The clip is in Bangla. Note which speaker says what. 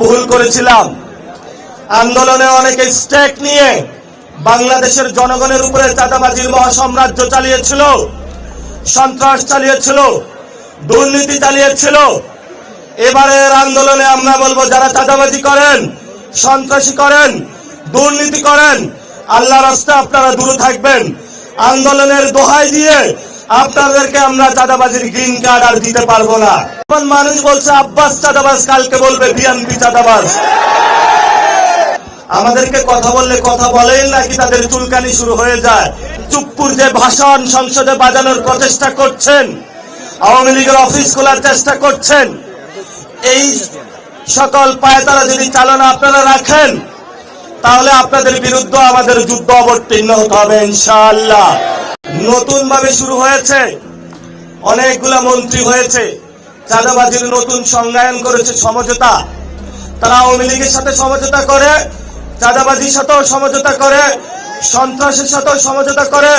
Speaker 1: ভুল করেছিলাম। আন্দোলনে অনেকে স্টেক নিয়ে বাংলাদেশের জনগণের উপরে চাঁদাবাজির মহাসাম্রাজ্য চালিয়েছিল, সন্ত্রাস চালিয়েছিল, দুর্নীতি চালিয়েছিল। এবারের আন্দোলনে আমরা বলবো, যারা চাঁদাবাজি করেন, সন্ত্রাসী করেন, দুর্নীতি করেন, আল্লাহর রাস্তায় আপনারা দূরে থাকবেন। আন্দোলনের দোহাই দিয়ে আপনাদেরকে আমরা চাঁদাবাজির গ্রিন কার্ড আর দিতে পারবো না। এখন মানুষ বলছে আব্বাস চাঁদাবাজ, কালকে বলবে বিএনপি চাঁদাবাজ। আমাদেরকে কথা বললে কথা বলেন নাকি তাদের চুলকানি শুরু হয়ে যায়। চুপ্পুর যে ভাষণ সংসদে বাজানোর প্রচেষ্টা করছেন, আওয়ামী লীগের অফিস খোলার চেষ্টা করছেন, এই সকল পায়তারা যদি চালনা আপনারা রাখেন, তাহলে আপনাদের বিরুদ্ধে আমাদের যুদ্ধ অবতীর্ণ হতে হবে ইনশাআল্লাহ। নতুন ভাবে শুরু হয়েছে, অনেকগুলা মন্ত্রী হয়েছে, চাঁদাবাজির নতুন সংজ্ঞায়ন করেছে সমঝোতা। তারা আওয়ামী লীগের সাথে সমঝোতা করে, চাঁদাবাজির সাথেও সমঝোতা করে, সন্ত্রাসের সাথেও সমঝোতা করে।